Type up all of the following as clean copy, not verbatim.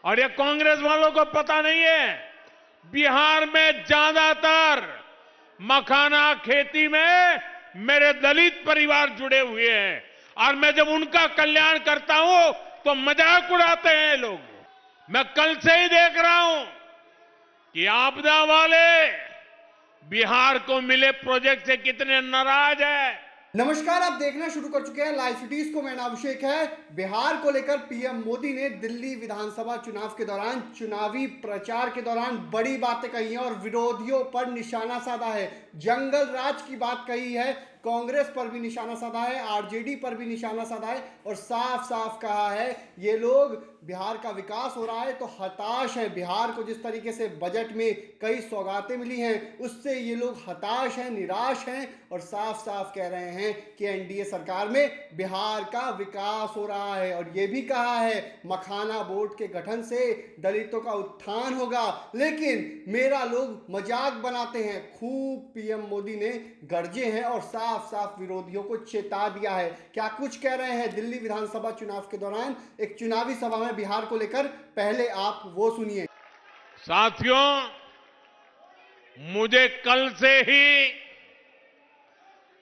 और ये कांग्रेस वालों को पता नहीं है, बिहार में ज्यादातर मखाना खेती में मेरे दलित परिवार जुड़े हुए हैं और मैं जब उनका कल्याण करता हूं तो मजाक उड़ाते हैं लोग। मैं कल से ही देख रहा हूं कि आपदा वाले बिहार को मिले प्रोजेक्ट से कितने नाराज है। नमस्कार, आप देखना शुरू कर चुके हैं लाइव सिटीज को। मैं नाम अभिषेक है। बिहार को लेकर पीएम मोदी ने दिल्ली विधानसभा चुनाव के दौरान चुनावी प्रचार के दौरान बड़ी बातें कही हैं और विरोधियों पर निशाना साधा है। जंगल राज की बात कही है, कांग्रेस पर भी निशाना साधा है, आरजेडी पर भी निशाना साधा है और साफ साफ कहा है ये लोग बिहार का विकास हो रहा है तो हताश है। बिहार को जिस तरीके से बजट में कई सौगातें मिली हैं उससे ये लोग हताश हैं, निराश हैं और साफ साफ कह रहे हैं कि एनडीए सरकार में बिहार का विकास हो रहा है। और ये भी कहा है मखाना बोर्ड के गठन से दलितों का उत्थान होगा। लेकिन मेरा लोग मजाक बनाते हैं, खूब पीएम मोदी ने गरजे हैं और साफ साफ विरोधियों को चेता दिया है। क्या कुछ कह रहे हैं दिल्ली विधानसभा चुनाव के दौरान एक चुनावी सभा में बिहार को लेकर, पहले आप वो सुनिए। साथियों, मुझे कल से ही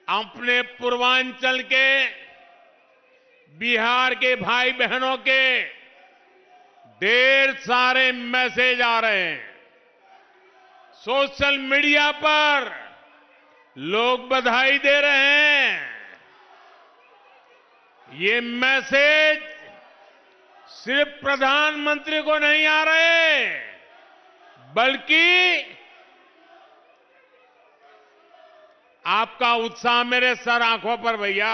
अपने पूर्वांचल के बिहार के भाई बहनों के ढेर सारे मैसेज आ रहे हैं। सोशल मीडिया पर लोग बधाई दे रहे हैं। ये मैसेज सिर्फ प्रधानमंत्री को नहीं आ रहे, बल्कि आपका उत्साह मेरे सर आंखों पर भैया।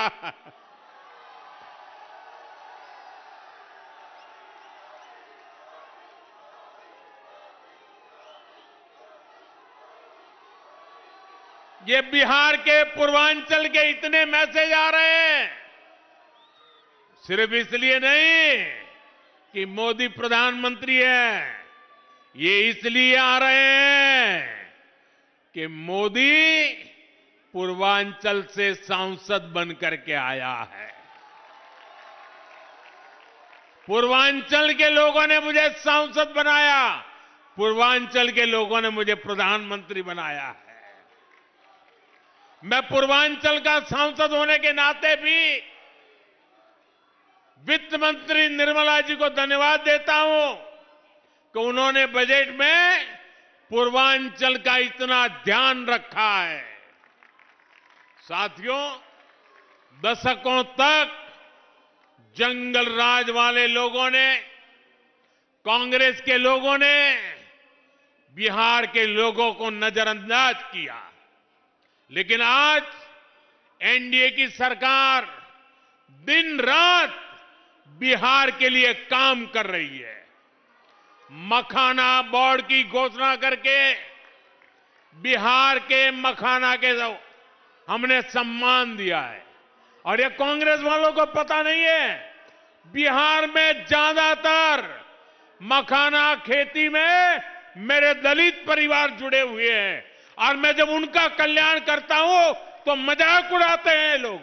ये बिहार के पूर्वांचल के इतने मैसेज आ रहे हैं सिर्फ इसलिए नहीं कि मोदी प्रधानमंत्री है, ये इसलिए आ रहे हैं कि मोदी पूर्वांचल से सांसद बनकर के आया है। पूर्वांचल के लोगों ने मुझे सांसद बनाया, पूर्वांचल के लोगों ने मुझे प्रधानमंत्री बनाया है। मैं पूर्वांचल का सांसद होने के नाते भी वित्त मंत्री निर्मला जी को धन्यवाद देता हूं कि उन्होंने बजट में पूर्वांचल का इतना ध्यान रखा है। साथियों, दशकों तक जंगल राज वाले लोगों ने, कांग्रेस के लोगों ने बिहार के लोगों को नजरअंदाज किया, लेकिन आज एनडीए की सरकार दिन रात बिहार के लिए काम कर रही है। मखाना बोर्ड की घोषणा करके बिहार के मखाना के हमने सम्मान दिया है। और ये कांग्रेस वालों को पता नहीं है, बिहार में ज्यादातर मखाना खेती में मेरे दलित परिवार जुड़े हुए हैं और मैं जब उनका कल्याण करता हूं तो मजाक उड़ाते हैं लोग।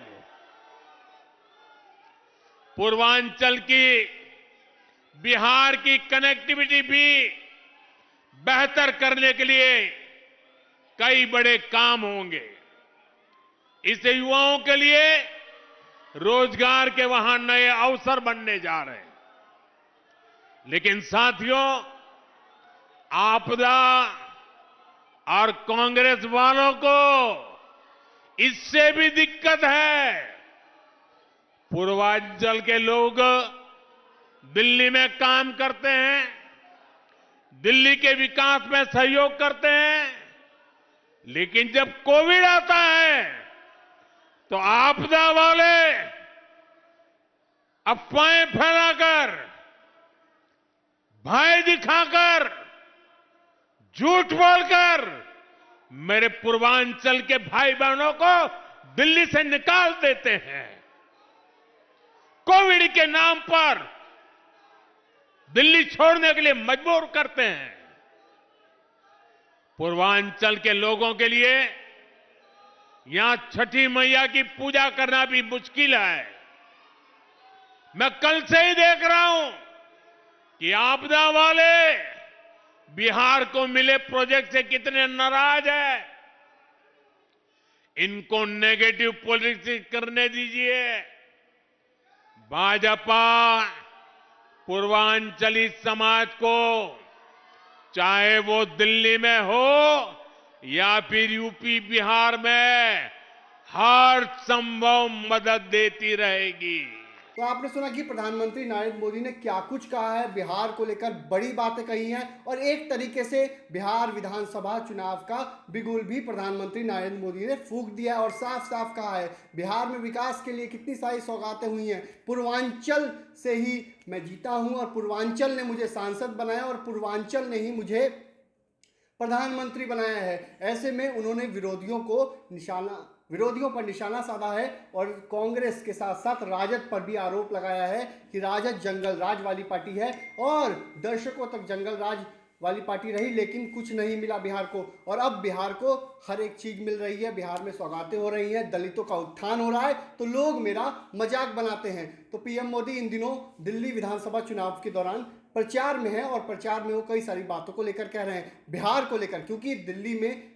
पूर्वांचल की, बिहार की कनेक्टिविटी भी बेहतर करने के लिए कई बड़े काम होंगे। इससे युवाओं के लिए रोजगार के वहां नए अवसर बनने जा रहे हैं। लेकिन साथियों, आपदा और कांग्रेस वालों को इससे भी दिक्कत है। पूर्वांचल के लोग दिल्ली में काम करते हैं, दिल्ली के विकास में सहयोग करते हैं, लेकिन जब कोविड आता है तो आपदा वाले अफवाहें फैलाकर, भय दिखाकर, झूठ बोलकर मेरे पूर्वांचल के भाई बहनों को दिल्ली से निकाल देते हैं। कोविड के नाम पर दिल्ली छोड़ने के लिए मजबूर करते हैं। पूर्वांचल के लोगों के लिए यहां छठी मैया की पूजा करना भी मुश्किल है। मैं कल से ही देख रहा हूं कि आपदा वाले बिहार को मिले प्रोजेक्ट से कितने नाराज है। इनको नेगेटिव पॉलिटिक्स करने दीजिए। भाजपा पूर्वांचली समाज को, चाहे वो दिल्ली में हो या फिर यूपी बिहार में, हर संभव मदद देती रहेगी। तो आपने सुना कि प्रधानमंत्री नरेंद्र मोदी ने क्या कुछ कहा है, बिहार को लेकर बड़ी बातें कही हैं और एक तरीके से बिहार विधानसभा चुनाव का बिगुल भी प्रधानमंत्री नरेंद्र मोदी ने फूंक दिया और साफ साफ कहा है बिहार में विकास के लिए कितनी सारी सौगातें हुई हैं। पूर्वांचल से ही मैं जीता हूं और पूर्वांचल ने मुझे सांसद बनाया और पूर्वांचल ने ही मुझे प्रधानमंत्री बनाया है। ऐसे में उन्होंने विरोधियों पर निशाना साधा है और कांग्रेस के साथ साथ राजद पर भी आरोप लगाया है कि राजद जंगल राज वाली पार्टी है और दर्शकों तक जंगल राज वाली पार्टी रही, लेकिन कुछ नहीं मिला बिहार को। और अब बिहार को हर एक चीज मिल रही है, बिहार में सौगातें हो रही हैं, दलितों का उत्थान हो रहा है, तो लोग मेरा मजाक बनाते हैं। तो पीएम मोदी इन दिनों दिल्ली विधानसभा चुनाव के दौरान प्रचार में है और प्रचार में वो कई सारी बातों को लेकर कह रहे हैं, बिहार को लेकर, क्योंकि दिल्ली में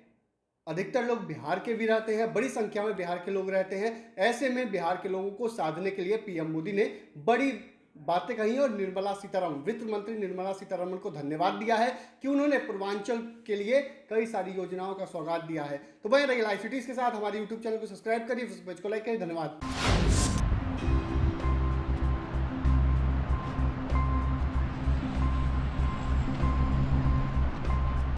अधिकतर लोग बिहार के भी रहते हैं, बड़ी संख्या में बिहार के लोग रहते हैं। ऐसे में बिहार के लोगों को साधने के लिए पीएम मोदी ने बड़ी बातें कही और निर्मला सीतारमण, वित्त मंत्री निर्मला सीतारमण को धन्यवाद दिया है कि उन्होंने पूर्वांचल के लिए कई सारी योजनाओं का सौगात दिया है। तो बने रहिए लाइव सिटीज के साथ, हमारे यूट्यूब चैनल को सब्सक्राइब करिए, फेसबुक पेज को लाइक करिए। धन्यवाद।